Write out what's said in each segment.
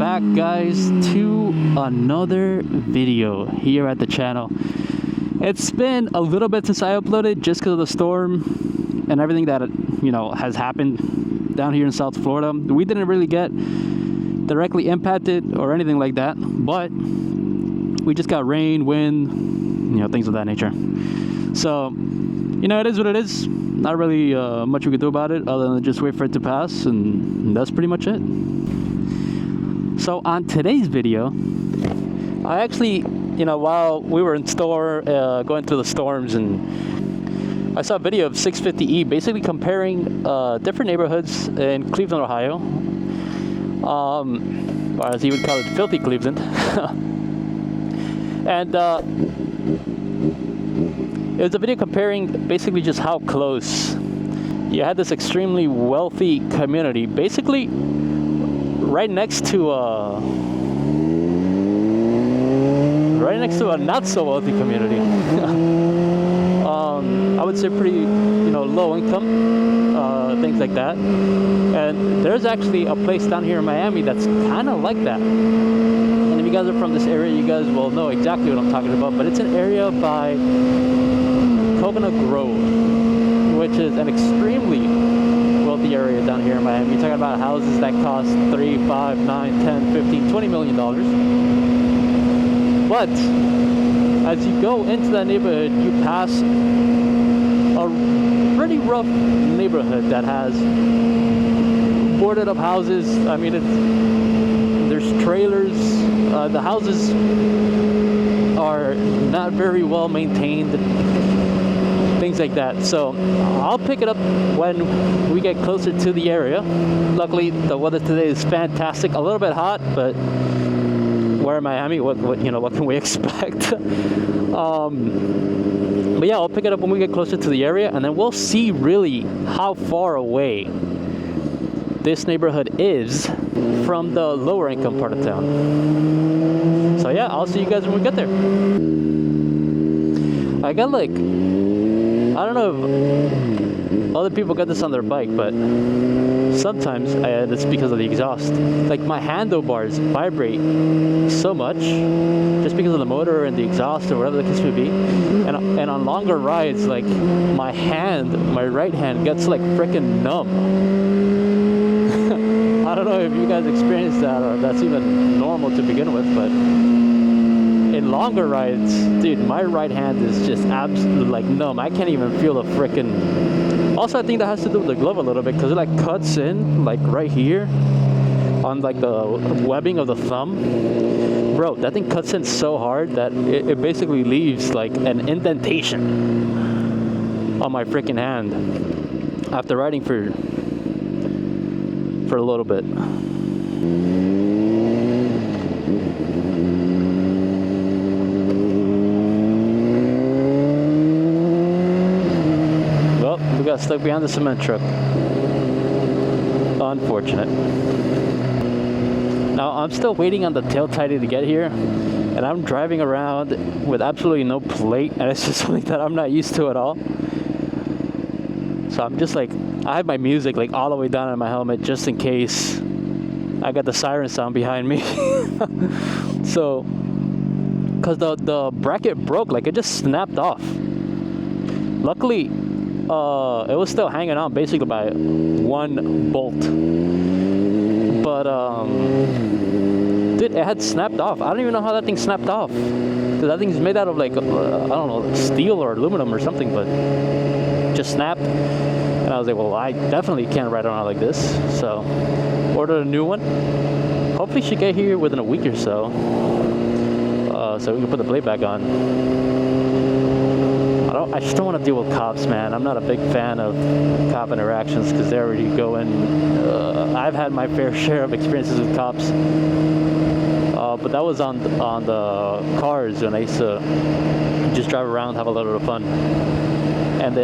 back, guys, to another video here at the channel. It's been a little bit since I uploaded just because of the storm and everything that has happened down here in South Florida. We didn't really get directly impacted or anything like that, but we just got rain, wind, things of that nature. So it is what it is. Not really much we could do about it other than just wait for it to pass, and that's pretty much it. So on today's video, I actually, while we were in store going through the storms, and I saw a video of 650E basically comparing different neighborhoods in Cleveland, Ohio, or as he would call it, filthy Cleveland. And it was a video comparing basically just how close you had this extremely wealthy community, basically right next to a not so wealthy community. I would say pretty low income, things like that. And there's actually a place down here in Miami that's kind of like that. And if you guys are from this area, you guys will know exactly what I'm talking about. But it's an area by Coconut Grove, which is an extremely wealthy area down here in Miami. You're talking about houses that cost $3, $5, $9, $10, $15, $20 million. But as you go into that neighborhood, you pass a pretty rough neighborhood that has boarded up houses. I mean, there's trailers. The houses are not very well maintained, things like that. So I'll pick it up when we get closer to the area. Luckily, the weather today is fantastic. A little bit hot, but we're in Miami. What can we expect? But yeah, I'll pick it up when we get closer to the area, and then we'll see really how far away this neighborhood is from the lower income part of town. So yeah, I'll see you guys when we get there. I got I don't know if other people got this on their bike, but sometimes it's because of the exhaust. Like my handlebars vibrate so much just because of the motor and the exhaust or whatever the case may be. And on longer rides, like my right hand gets like freaking numb. I don't know if you guys experienced that or if that's even normal to begin with, but in longer rides, dude, my right hand is just absolutely numb. I can't even feel the frickin'. Also, I think that has to do with the glove a little bit because it cuts in right here on the webbing of the thumb. Bro, that thing cuts in so hard that it basically leaves an indentation on my frickin' hand after riding for a little bit. We got stuck behind the cement truck. Unfortunate. Now I'm still waiting on the tail tidy to get here, and I'm driving around with absolutely no plate, and it's just something that I'm not used to at all. So I'm just I have my music all the way down on my helmet just in case I got the siren sound behind me. So, because the bracket broke, it just snapped off. Luckily, it was still hanging on basically by one bolt, but dude, it had snapped off. I don't even know how that thing snapped off, because that thing's made out of I don't know, steel or aluminum or something, but just snapped. And I was like, well, I definitely can't ride around like this, so ordered a new one. Hopefully should get here within a week or so, so we can put the plate back on. I just don't want to deal with cops, man. I'm not a big fan of cop interactions because they already go in. I've had my fair share of experiences with cops, but that was on the cars when I used to just drive around, have a little bit of fun. And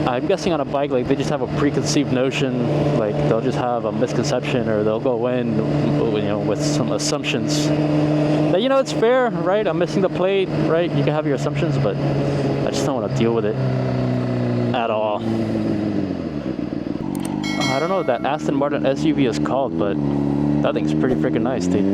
I'm guessing on a bike, they just have a preconceived notion, they'll just have a misconception, or they'll go in, with some assumptions that it's fair, right? I'm missing the plate, right? You can have your assumptions, but I just don't want to deal with it at all. I don't know what that Aston Martin SUV is called, but That thing's pretty freaking nice, dude.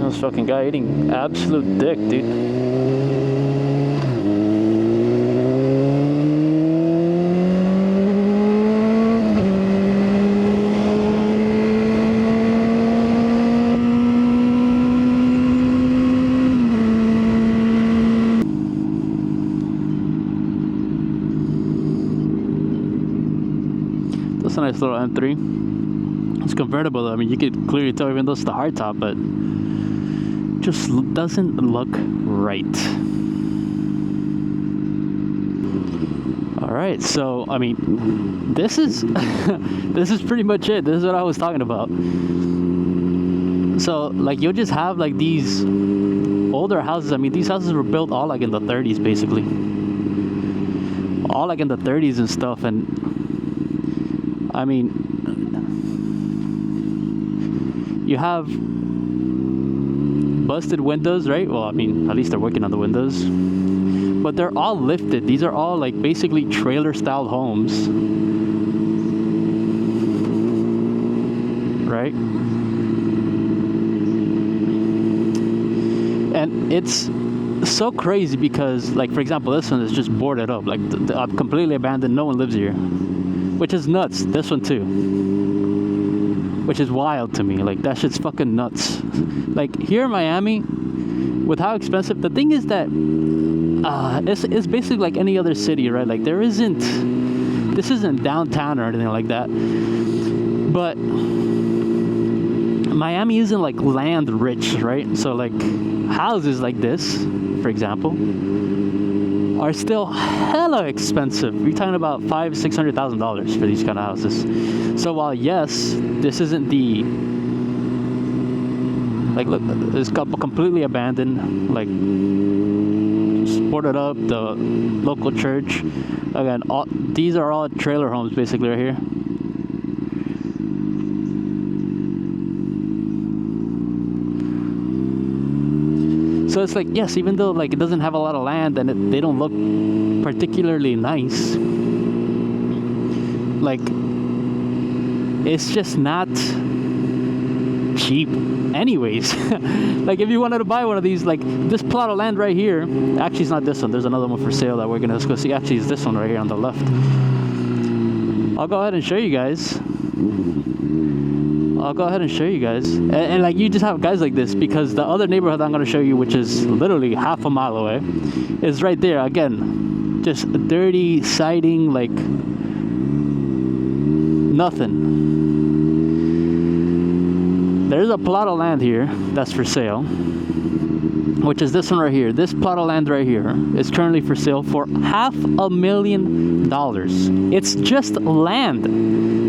This fucking guy eating absolute dick, dude. That's a nice little M3. It's convertible though. I mean, you could clearly tell even though it's the hardtop, but just doesn't look right. All right, so I mean, this is this is pretty much it. This is what I was talking about. So like you'll just have like these older houses. I mean, these houses were built all like in the 30s, basically. All like in the 30s and stuff, and I mean, you have busted windows, right? Well, I mean, at least they're working on the windows, but they're all lifted. These are all like basically trailer style homes, right? And it's so crazy because, like, for example, this one is just boarded up, like completely abandoned. No one lives here, which is nuts. This one too, which is wild to me. Like, that shit's fucking nuts. Like, here in Miami, with how expensive, the thing is that it's basically like any other city, right? Like, this isn't downtown or anything like that, but Miami isn't like land rich, right? So like houses like this, for example, are still hella expensive. We're talking about $500,000-$600,000 for these kind of houses. So while yes, this isn't the, like, look, it's completely abandoned, like boarded up, the local church. Again, these are all trailer homes basically right here. So it's like, yes, even though like it doesn't have a lot of land and they don't look particularly nice, like it's just not cheap anyways. Like, if you wanted to buy one of these, like this plot of land right here, actually it's not this one, there's another one for sale that we're gonna go see. Actually it's this one right here on the left. I'll go ahead and show you guys. And like, you just have guys like this, because the other neighborhood I'm going to show you, which is literally half a mile away, is right there. Again, just dirty siding, like nothing. There's a plot of land here that's for sale, which is this one right here. This plot of land right here is currently for sale for $500,000. It's just land.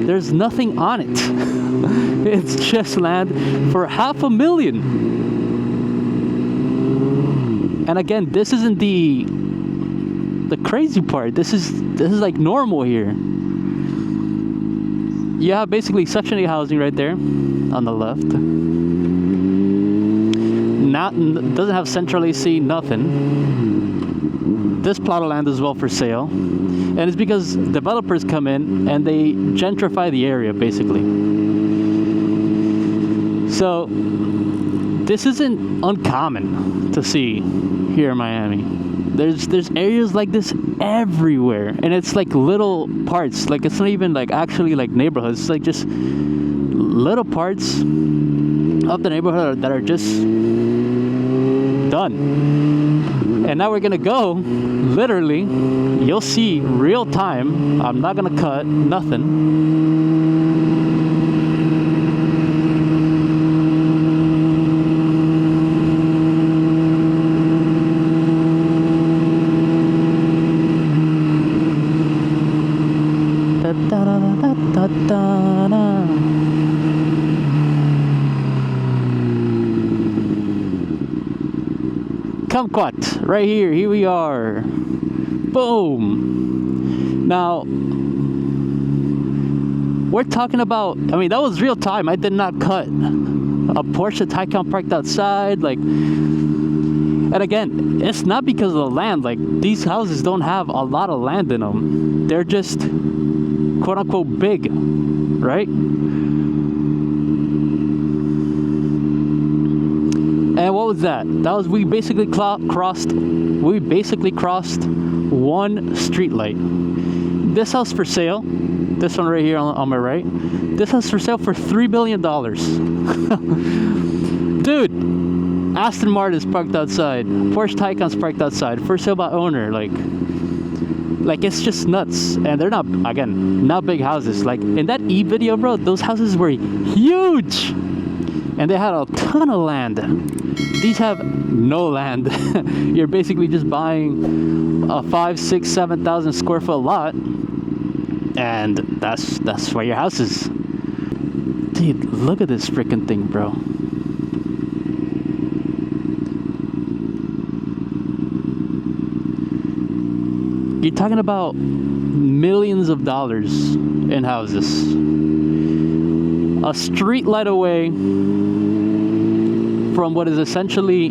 There's nothing on it. It's just land for $500,000. And again, this isn't the crazy part. This is like normal here. You have basically Section 8 housing right there on the left. Doesn't have central AC, nothing. This plot of land is well for sale, and it's because developers come in and they gentrify the area basically. So this isn't uncommon to see here in Miami. There's areas like this everywhere, and it's like little parts. Like, it's not even like actually like neighborhoods. It's like just little parts of the neighborhood that are just done. And now we're gonna go, literally, you'll see real time. I'm not gonna cut nothing. kumquat, right here. Here we are. Boom. Now, we're talking about, I mean, that was real time. I did not cut. A Porsche Taycan parked outside, like, and again, it's not because of the land. Like, these houses don't have a lot of land in them. They're just quote unquote big, right? And what was that? That was, we basically crossed one street light. This house for sale, this one right here on my right, this house for sale for $3 million. Dude, Aston Martin's parked outside, Porsche Taycan's parked outside, for sale by owner. Like it's just nuts. And they're not, again, not big houses. Like in that video, bro, those houses were huge and they had a ton of land. These have no land. You're basically just buying a 5, 6, 7,000 square foot lot, and that's where your house is. Dude, look at this freaking thing, bro. You're talking about millions of dollars in houses. A street light away from what is essentially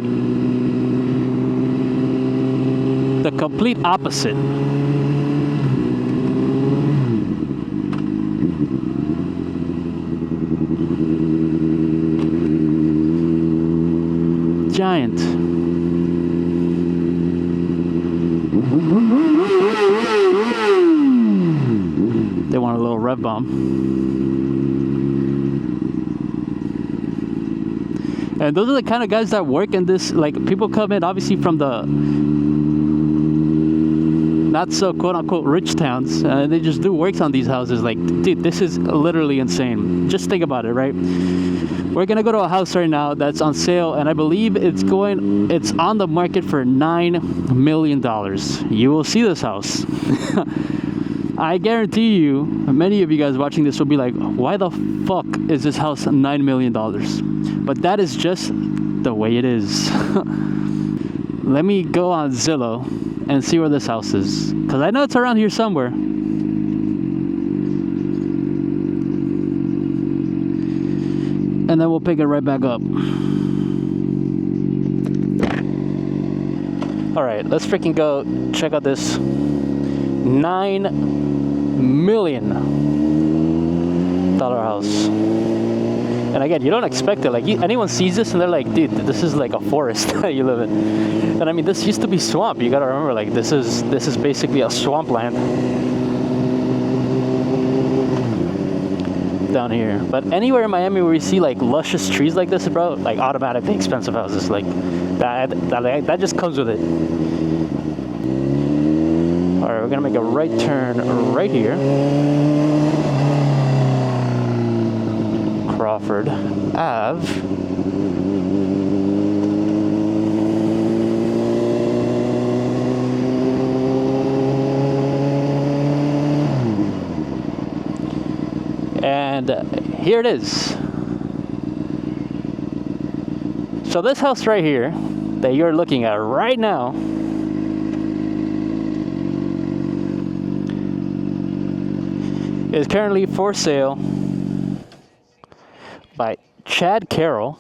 the complete opposite. Giant. They want a little rev bomb. And those are the kind of guys that work in this, like, people come in obviously from the not so quote unquote rich towns, and they just do works on these houses. Like, dude, this is literally insane. Just think about it, right? We're gonna go to a house right now that's on sale, and I believe it's on the market for $9 million. You will see this house. I guarantee you, many of you guys watching this will be like, why the fuck is this house $9 million? But that is just the way it is. Let me go on Zillow and see where this house is, because I know it's around here somewhere. And then we'll pick it right back up. Alright, let's freaking go check out this $9 million house. And again, you don't expect it. Like, anyone sees this and they're like, dude, this is like a forest that you live in. And I mean, this used to be swamp. You gotta remember, like, this is basically a swampland down here. But anywhere in Miami where you see like luscious trees like this, bro, like automatically expensive houses. Like that just comes with it. All right, we're gonna make a right turn right here. Crawford Ave. And here it is. So this house right here that you're looking at right now is currently for sale by Chad Carroll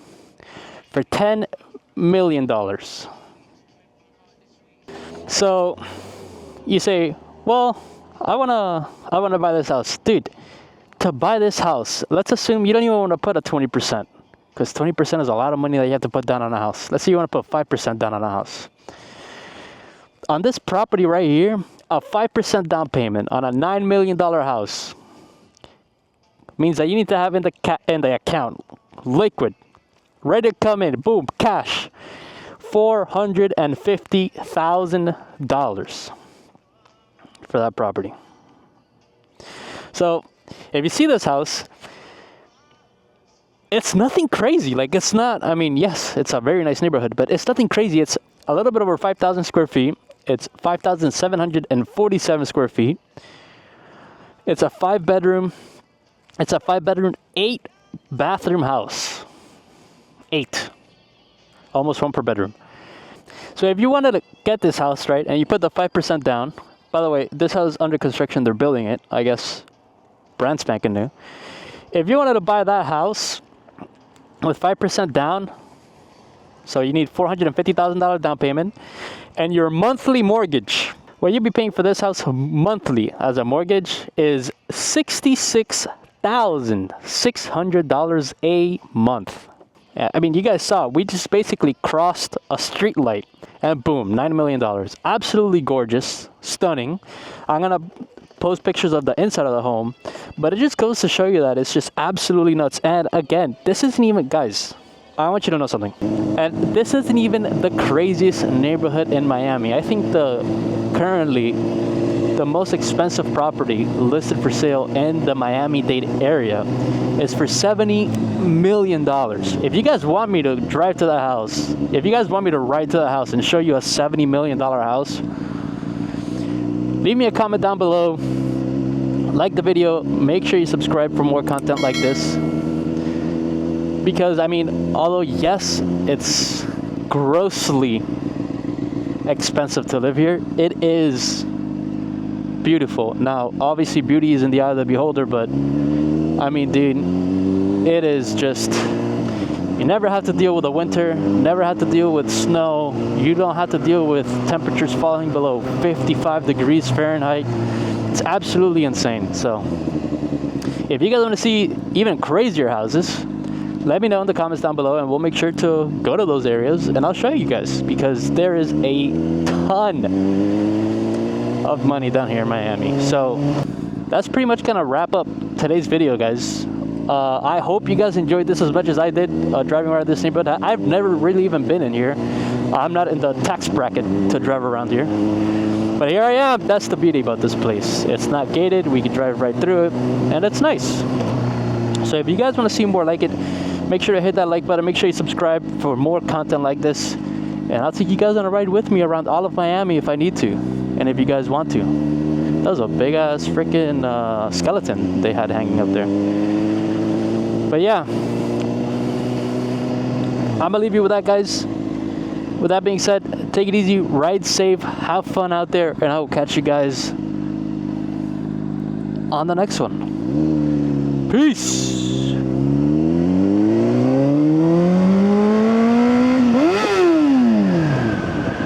for $10 million. So you say, well, I wanna buy this house. Dude, to buy this house, let's assume you don't even want to put a 20%, because 20% is a lot of money that you have to put down on a house. Let's say you want to put 5% down on a house. On this property right here, a 5% down payment on a $9 million house means that you need to have in the account, liquid, ready to come in, boom, cash, $450,000 for that property. So if you see this house, it's nothing crazy. Like, it's not, I mean, yes, it's a very nice neighborhood, but it's nothing crazy. It's a little bit over 5,000 square feet. It's 5,747 square feet. It's a 5-bedroom, 8-bathroom house. 8. Almost one per bedroom. So if you wanted to get this house, right, and you put the 5% down, by the way, this house is under construction, they're building it, I guess, brand spanking new. If you wanted to buy that house with 5% down, so you need $450,000 down payment, and your monthly mortgage, what you'd be paying for this house monthly as a mortgage is $66,600 a month. I mean, you guys saw, we just basically crossed a street light and boom, $9 million. Absolutely gorgeous, stunning. I'm gonna post pictures of the inside of the home, but it just goes to show you that it's just absolutely nuts. And again, this isn't even, guys, I want you to know something. And this isn't even the craziest neighborhood in Miami. I think currently the most expensive property listed for sale in the Miami-Dade area is for $70 million. If you guys want me to drive to the house, if you guys want me to ride to the house and show you a $70 million house, leave me a comment down below, like the video, make sure you subscribe for more content like this. Because, I mean, although yes, it's grossly expensive to live here, it is beautiful. Now, obviously, beauty is in the eye of the beholder, but I mean, dude, it is just, you never have to deal with the winter, never have to deal with snow, you don't have to deal with temperatures falling below 55 degrees Fahrenheit. It's absolutely insane. So, if you guys want to see even crazier houses, let me know in the comments down below and we'll make sure to go to those areas and I'll show you guys, because there is a ton of money down here in Miami. So that's pretty much gonna wrap up today's video, guys. I hope you guys enjoyed this as much as I did driving around this neighborhood. I've never really even been in here. I'm not in the tax bracket to drive around here, but here I am. That's the beauty about this place. It's not gated, we can drive right through it and it's nice. So if you guys want to see more like it, make sure to hit that like button, make sure you subscribe for more content like this, and I'll take you guys on a ride with me around all of Miami if I need to, and if you guys want to. That was a big ass freaking skeleton they had hanging up there. But yeah, I'm gonna leave you with that, guys. With that being said, take it easy, ride safe, have fun out there, and I will catch you guys on the next one. Peace.